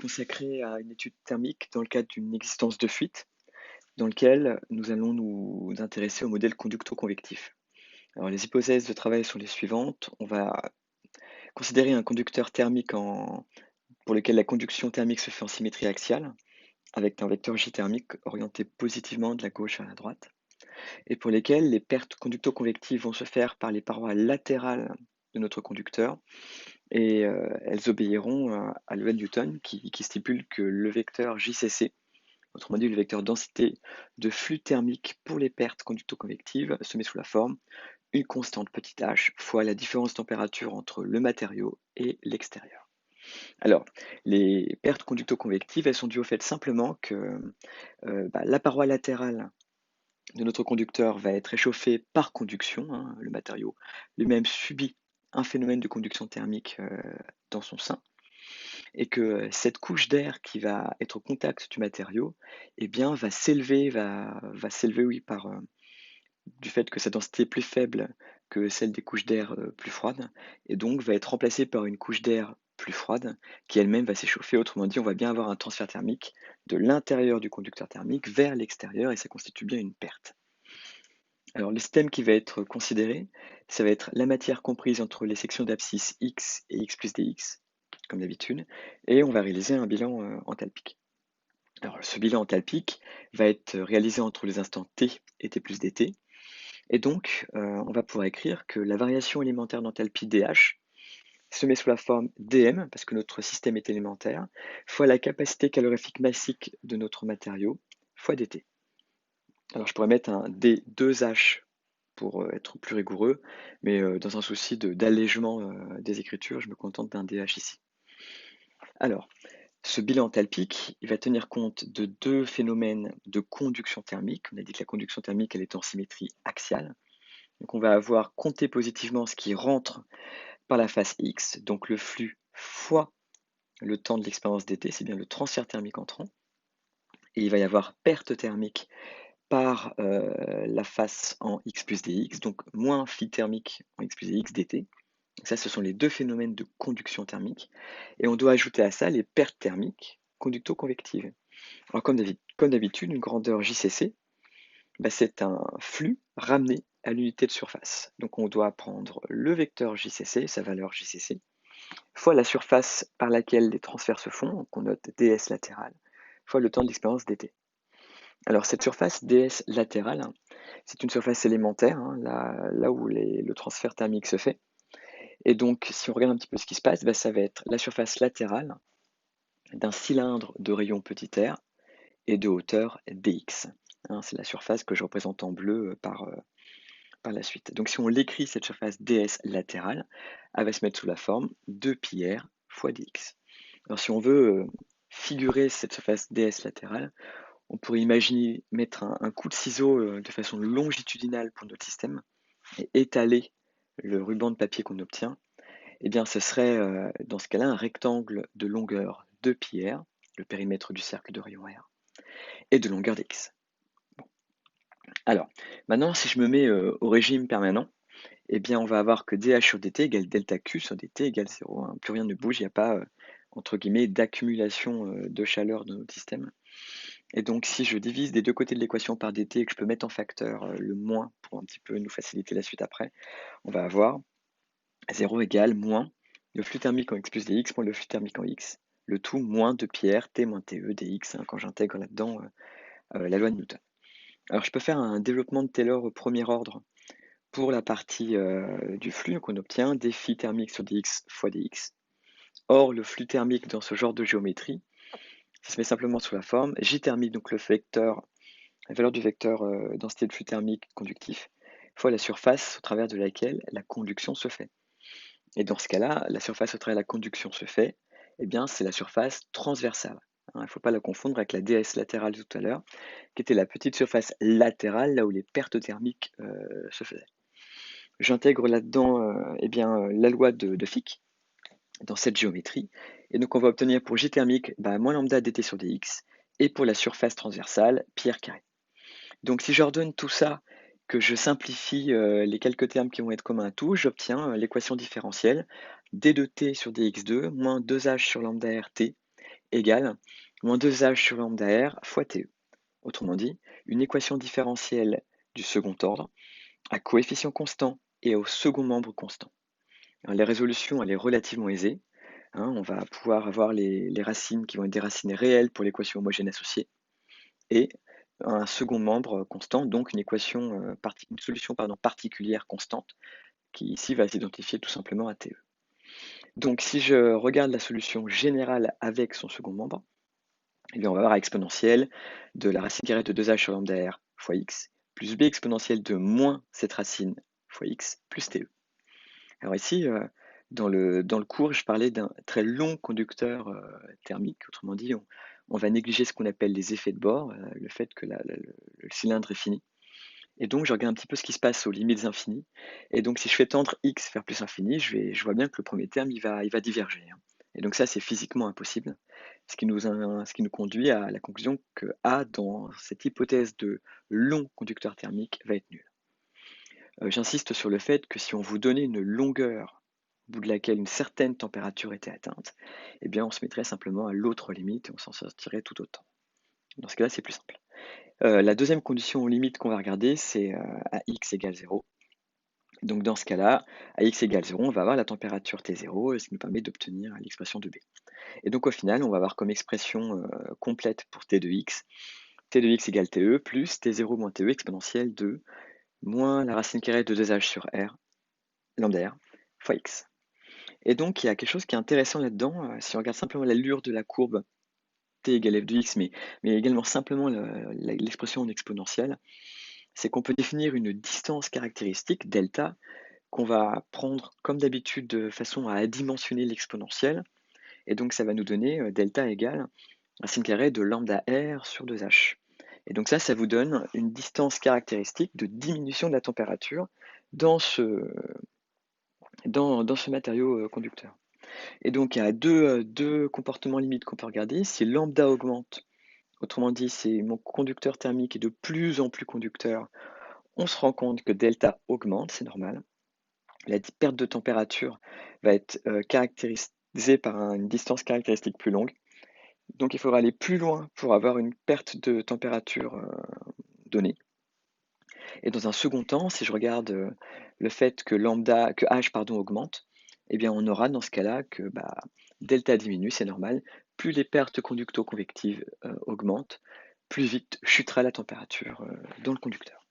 consacré à une étude thermique dans le cadre d'une existence de fuite, dans lequel nous allons nous intéresser au modèle conducto-convectif. Alors, les hypothèses de travail sont les suivantes. On va considérer un conducteur thermique pour lequel la conduction thermique se fait en symétrie axiale, avec un vecteur J thermique orienté positivement de la gauche vers la droite, et pour lesquels les pertes conducto-convectives vont se faire par les parois latérales de notre conducteur, et elles obéiront à loi de Newton qui stipule que le vecteur JCC, autrement dit le vecteur densité de flux thermique pour les pertes conducto-convectives, se met sous la forme une constante petit h fois la différence de température entre le matériau et l'extérieur. Alors, les pertes conducto-convectives, elles sont dues au fait simplement que la paroi latérale de notre conducteur va être réchauffé par conduction, hein, le matériau lui-même subit un phénomène de conduction thermique dans son sein, et que cette couche d'air qui va être au contact du matériau, eh bien, va s'élever, oui, du fait que sa densité est plus faible que celle des couches d'air plus froides, et donc va être remplacée par une couche d'air plus froide qui elle-même va s'échauffer. Autrement dit, on va bien avoir un transfert thermique de l'intérieur du conducteur thermique vers l'extérieur, et ça constitue bien une perte. Alors, le système qui va être considéré, ça va être la matière comprise entre les sections d'abscisse x et x plus dx, comme d'habitude, et on va réaliser un bilan enthalpique. Alors, ce bilan enthalpique va être réalisé entre les instants t et t plus dt, et donc on va pouvoir écrire que la variation élémentaire d'enthalpie dH se met sous la forme dm, parce que notre système est élémentaire, fois la capacité calorifique massique de notre matériau, fois dt. Alors, je pourrais mettre un d2h pour être plus rigoureux, mais dans un souci d'allègement des écritures, je me contente d'un dH ici. Alors, ce bilan enthalpique, il va tenir compte de deux phénomènes de conduction thermique. On a dit que la conduction thermique, elle est en symétrie axiale. Donc, on va avoir compté positivement ce qui rentre par la face X, donc le flux fois le temps de l'expérience d'été, c'est bien le transfert thermique entrant. Et il va y avoir perte thermique par la face en x plus dx, donc moins flux thermique en x plus dx dt. Ça, ce sont les deux phénomènes de conduction thermique. Et on doit ajouter à ça les pertes thermiques conducto-convectives. Alors, comme d'habitude, une grandeur JCC, c'est un flux ramené à l'unité de surface. Donc, on doit prendre le vecteur JCC, sa valeur JCC, fois la surface par laquelle les transferts se font, donc on note ds latéral, fois le temps d'expérience dt. Alors, cette surface ds latérale, c'est une surface élémentaire, hein, là où le transfert thermique se fait. Et donc, si on regarde un petit peu ce qui se passe, ça va être la surface latérale d'un cylindre de rayon petit r et de hauteur dx. Hein, c'est la surface que je représente en bleu par la suite. Donc, si on l'écrit, cette surface ds latérale, elle va se mettre sous la forme de pi r fois dx. Alors, si on veut figurer cette surface ds latérale, on pourrait imaginer mettre un coup de ciseau de façon longitudinale pour notre système et étaler le ruban de papier qu'on obtient. Eh bien, ce serait dans ce cas-là un rectangle de longueur de pi r, le périmètre du cercle de rayon r, et de longueur dx. Bon. Alors, maintenant, si je me mets au régime permanent, eh bien, on va avoir que dH sur dt égale delta Q sur dt égale 0. Hein. Plus rien ne bouge, il n'y a pas, entre guillemets, d'accumulation de chaleur dans notre système. Et donc, si je divise des deux côtés de l'équation par dt et que je peux mettre en facteur le moins pour un petit peu nous faciliter la suite après, on va avoir 0 égale moins le flux thermique en x plus dx moins le flux thermique en x, le tout moins 2 pi r t moins te dx, hein, quand j'intègre là-dedans la loi de Newton. Alors, je peux faire un développement de Taylor au premier ordre pour la partie du flux, donc on obtient des phi thermiques sur dx fois dx. Or, le flux thermique dans ce genre de géométrie, ça se met simplement sous la forme J thermique, donc la valeur du vecteur densité de flux thermique conductif, fois la surface au travers de laquelle la conduction se fait. Et dans ce cas-là, la surface au travers de la conduction se fait, eh bien, c'est la surface transversale. Il ne faut pas la confondre avec la ds latérale de tout à l'heure, qui était la petite surface latérale, là où les pertes thermiques se faisaient. J'intègre là-dedans la loi de Fick dans cette géométrie. Et donc, on va obtenir pour J thermique moins lambda dt sur dx, et pour la surface transversale, pi r carré. Donc, si j'ordonne tout ça, que je simplifie les quelques termes qui vont être communs à tout, j'obtiens l'équation différentielle d de t sur dx2 moins 2h sur lambda rt égale moins 2H sur lambda R fois TE. Autrement dit, une équation différentielle du second ordre à coefficient constant et au second membre constant. Alors, la résolution, elle est relativement aisée, hein. On va pouvoir avoir les racines qui vont être des racines réelles pour l'équation homogène associée et un second membre constant, donc une solution particulière constante qui ici va s'identifier tout simplement à TE. Donc si je regarde la solution générale avec son second membre, eh bien, on va avoir exponentielle de la racine carrée de 2h sur lambda R fois x, plus b exponentielle de moins cette racine fois x plus TE. Alors ici, dans le cours, je parlais d'un très long conducteur thermique. Autrement dit, on va négliger ce qu'on appelle les effets de bord, le fait que le cylindre est fini. Et donc, je regarde un petit peu ce qui se passe aux limites infinies. Et donc, si je fais tendre x vers plus infini, je vois bien que le premier terme, il va diverger, hein. Et donc ça, c'est physiquement impossible, ce qui nous conduit à la conclusion que A, dans cette hypothèse de long conducteur thermique, va être nul. J'insiste sur le fait que si on vous donnait une longueur au bout de laquelle une certaine température était atteinte, eh bien, on se mettrait simplement à l'autre limite et on s'en sortirait tout autant. Dans ce cas-là, c'est plus simple. La deuxième condition limite qu'on va regarder, c'est à x égale 0. Donc dans ce cas-là, à x égale 0, on va avoir la température T0, ce qui nous permet d'obtenir l'expression de B. Et donc au final, on va avoir comme expression complète pour T de x égale TE plus T0 moins TE exponentielle de moins la racine carrée de 2h sur R, lambda R, fois x. Et donc il y a quelque chose qui est intéressant là-dedans, si on regarde simplement l'allure de la courbe t égale f de x, mais également simplement l'expression en exponentielle, c'est qu'on peut définir une distance caractéristique, delta, qu'on va prendre comme d'habitude de façon à adimensionner l'exponentielle. Et donc ça va nous donner delta égale racine carrée de lambda r sur 2h. Et donc ça vous donne une distance caractéristique de diminution de la température dans ce matériau conducteur. Et donc il y a deux comportements limites qu'on peut regarder. Si lambda augmente, autrement dit, si mon conducteur thermique est de plus en plus conducteur, on se rend compte que delta augmente, c'est normal. La perte de température va être caractérisée par une distance caractéristique plus longue. Donc il faudra aller plus loin pour avoir une perte de température donnée. Et dans un second temps, si je regarde le fait que H augmente, eh bien on aura dans ce cas-là que delta diminue, c'est normal. Plus les pertes conducto-convectives augmentent, plus vite chutera la température dans le conducteur.